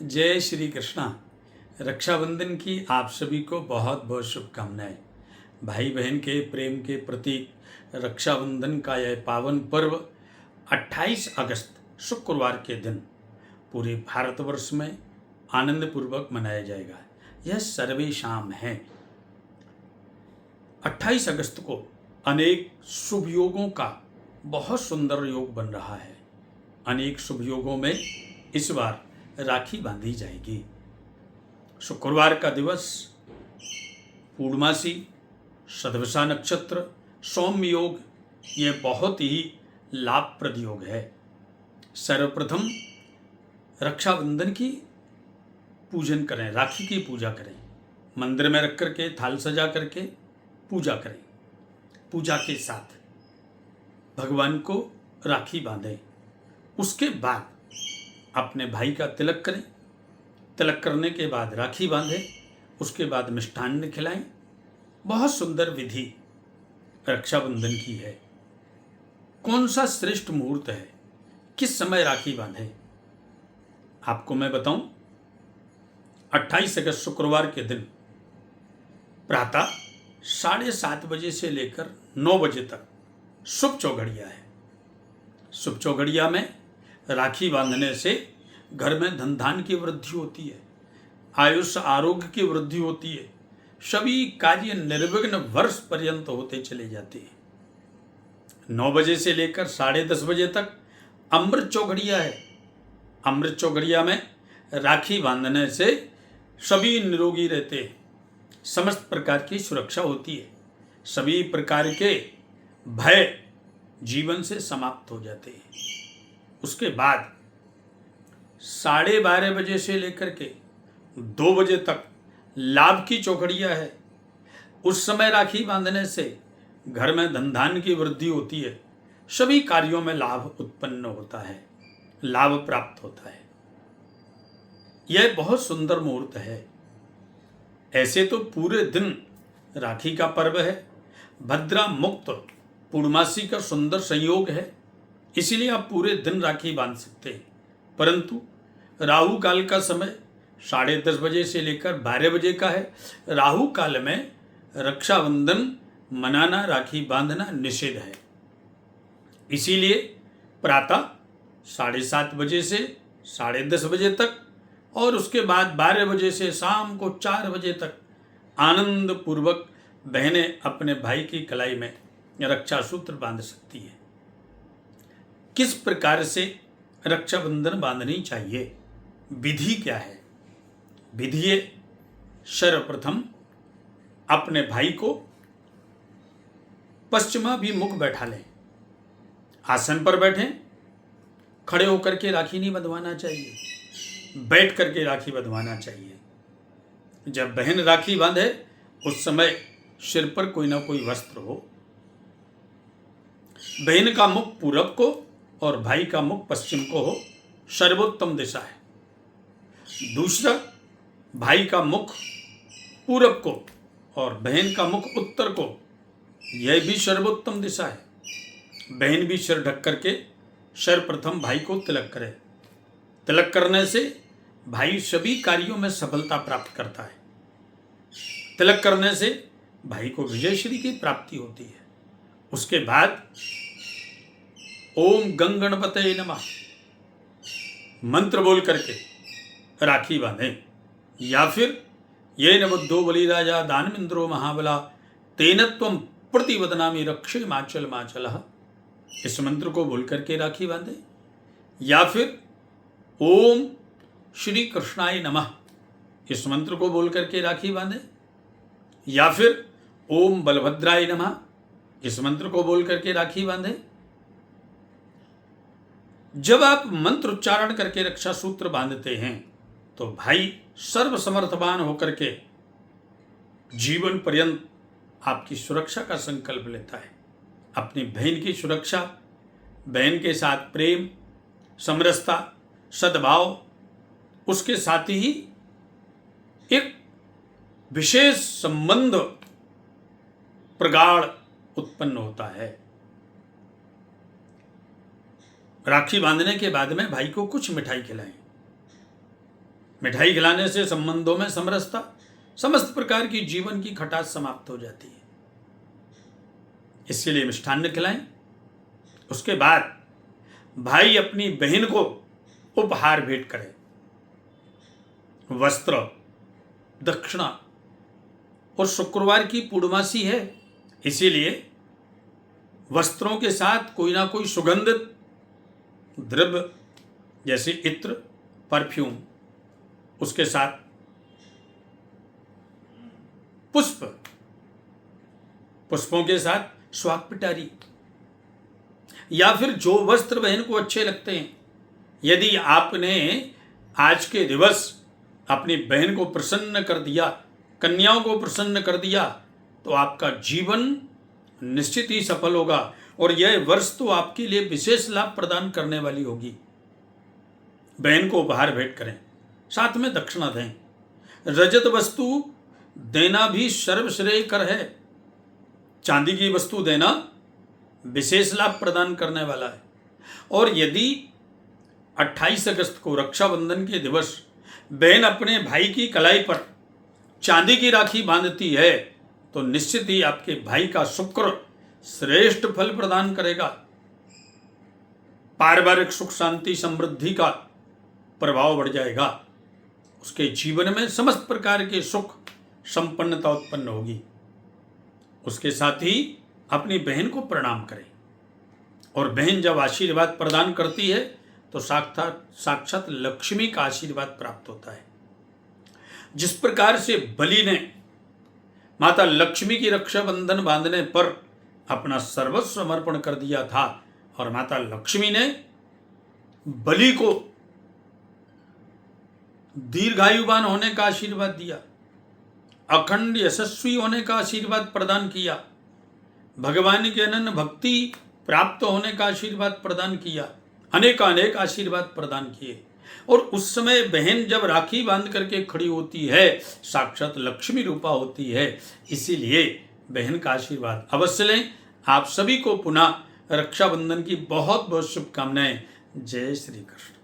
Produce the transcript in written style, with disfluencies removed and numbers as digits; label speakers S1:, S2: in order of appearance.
S1: जय श्री कृष्णा। रक्षाबंधन की आप सभी को बहुत बहुत शुभकामनाएं। भाई बहन के प्रेम के प्रतीक रक्षाबंधन का यह पावन पर्व 28 अगस्त शुक्रवार के दिन पूरे भारतवर्ष में आनंद पूर्वक मनाया जाएगा। यह सर्वेशाम है। 28 अगस्त को अनेक शुभ योगों का बहुत सुंदर योग बन रहा है। अनेक शुभ योगों में इस बार राखी बांधी जाएगी। शुक्रवार का दिवस पूर्णमासी, सदवसा नक्षत्र, सौम्य योग, यह बहुत ही लाभप्रद योग है। सर्वप्रथम रक्षाबंधन की पूजन करें, राखी की पूजा करें, मंदिर में रख करके थाल सजा करके पूजा करें। पूजा के साथ भगवान को राखी बांधें। उसके बाद अपने भाई का तिलक करें। तिलक करने के बाद राखी बांधें। उसके बाद मिष्ठान्न खिलाएं। बहुत सुंदर विधि रक्षाबंधन की है। कौन सा श्रेष्ठ मुहूर्त है, किस समय राखी बांधें, आपको मैं बताऊं। 28 अगस्त शुक्रवार के दिन प्रातः 7:30 बजे से लेकर 9 बजे तक शुभ चौघड़िया है। शुभ चौघड़िया में राखी बांधने से घर में धन धान की वृद्धि होती है, आयुष आरोग्य की वृद्धि होती है, सभी कार्य निर्विघ्न वर्ष पर्यंत होते चले जाते हैं। 9 बजे से लेकर 10:30 बजे तक अमृत चौघड़िया है। अमृत चौघड़िया में राखी बांधने से सभी निरोगी रहते हैं, समस्त प्रकार की सुरक्षा होती है, सभी प्रकार के भय जीवन से समाप्त हो जाते हैं। उसके बाद 12:30 बजे से लेकर के 2 बजे तक लाभ की चौघड़िया है। उस समय राखी बांधने से घर में धन धान की वृद्धि होती है, सभी कार्यों में लाभ उत्पन्न होता है, लाभ प्राप्त होता है। यह बहुत सुंदर मुहूर्त है। ऐसे तो पूरे दिन राखी का पर्व है। भद्रा मुक्त पूर्णमासी का सुंदर संयोग है, इसीलिए आप पूरे दिन राखी बांध सकते हैं। परंतु राहु काल का समय 10:30 बजे से लेकर 12 बजे का है। राहु काल में रक्षाबंधन मनाना, राखी बांधना निषेध है। इसीलिए प्रातः 7:30 बजे से 10:30 बजे तक और उसके बाद 12 बजे से शाम को 4 बजे तक आनंद पूर्वक बहनें अपने भाई की कलाई में रक्षा सूत्र बांध सकती है। किस प्रकार से रक्षाबंधन बांधनी चाहिए, विधि क्या है? विधि है, सर्वप्रथम अपने भाई को पश्चिमाभिमुख बैठा लें। आसन पर बैठें। खड़े होकर के राखी नहीं बंधवाना चाहिए, बैठ करके राखी बंधवाना चाहिए। जब बहन राखी बांधे उस समय सिर पर कोई ना कोई वस्त्र हो। बहन का मुख पूरब को और भाई का मुख पश्चिम को हो, सर्वोत्तम दिशा है। दूसरा, भाई का मुख पूरब को और बहन का मुख उत्तर को, यह भी सर्वोत्तम दिशा है। बहन भी सिर ढक करके सर्वप्रथम भाई को तिलक करे। तिलक करने से भाई सभी कार्यों में सफलता प्राप्त करता है। तिलक करने से भाई को विजयश्री की प्राप्ति होती है। उसके बाद ओम गंगणपतये नमः मंत्र बोल करके राखी बांधें, या फिर ये न बुद्धो बलिराजा दानवेंद्रो महाबला तेन त्वं प्रतिवदनामि रक्षे माचल माचलः, इस मंत्र को बोल करके राखी बांधें। या फिर ओम श्री कृष्णाय नमः, इस मंत्र को बोल करके राखी बांधें। या फिर ओम बलभद्राय नमः, इस मंत्र को बोल करके राखी बांधें। जब आप मंत्र उच्चारण करके रक्षा सूत्र बांधते हैं तो भाई सर्वसमर्थवान होकर के जीवन पर्यंत आपकी सुरक्षा का संकल्प लेता है। अपनी बहन की सुरक्षा, बहन के साथ प्रेम, समरसता, सद्भाव, उसके साथ ही एक विशेष संबंध प्रगाढ़ उत्पन्न होता है। राखी बांधने के बाद में भाई को कुछ मिठाई खिलाएं। मिठाई खिलाने से संबंधों में समरसता, समस्त प्रकार की जीवन की खटास समाप्त हो जाती है। इसके लिए मिष्ठान्न खिलाएं। उसके बाद भाई अपनी बहन को उपहार भेंट करे, वस्त्र, दक्षिणा। और शुक्रवार की पूर्णमासी है, इसीलिए वस्त्रों के साथ कोई ना कोई सुगंधित द्रव्य जैसे इत्र, परफ्यूम, उसके साथ पुष्पों के साथ स्वाग पिटारी, या फिर जो वस्त्र बहन को अच्छे लगते हैं। यदि आपने आज के दिवस अपनी बहन को प्रसन्न कर दिया, कन्याओं को प्रसन्न कर दिया, तो आपका जीवन निश्चित ही सफल होगा और यह वर्ष तो आपके लिए विशेष लाभ प्रदान करने वाली होगी। बहन को उपहार भेंट करें, साथ में दक्षिणा दें। रजत वस्तु देना भी सर्वश्रेयकर है। चांदी की वस्तु देना विशेष लाभ प्रदान करने वाला है। और यदि 28 अगस्त को रक्षाबंधन के दिवस बहन अपने भाई की कलाई पर चांदी की राखी बांधती है, तो निश्चित ही आपके भाई का शुक्र श्रेष्ठ फल प्रदान करेगा। पारिवारिक सुख शांति समृद्धि का प्रभाव बढ़ जाएगा। उसके जीवन में समस्त प्रकार के सुख संपन्नता उत्पन्न होगी। उसके साथ ही अपनी बहन को प्रणाम करें। और बहन जब आशीर्वाद प्रदान करती है तो साक्षात लक्ष्मी का आशीर्वाद प्राप्त होता है। जिस प्रकार से बलि ने माता लक्ष्मी की रक्षाबंधन बांधने पर अपना सर्वस्व समर्पण कर दिया था और माता लक्ष्मी ने बलि को दीर्घायुवान होने का आशीर्वाद दिया, अखंड यशस्वी होने का आशीर्वाद प्रदान किया, भगवान के अनन्य भक्ति प्राप्त होने का आशीर्वाद प्रदान किया, अनेक आशीर्वाद प्रदान किए। और उस समय बहन जब राखी बांध करके खड़ी होती है, साक्षात लक्ष्मी रूपा होती है। इसीलिए बहन का आशीर्वाद अवश्य लें। आप सभी को पुनः रक्षाबंधन की बहुत बहुत शुभकामनाएं। जय श्री कृष्ण।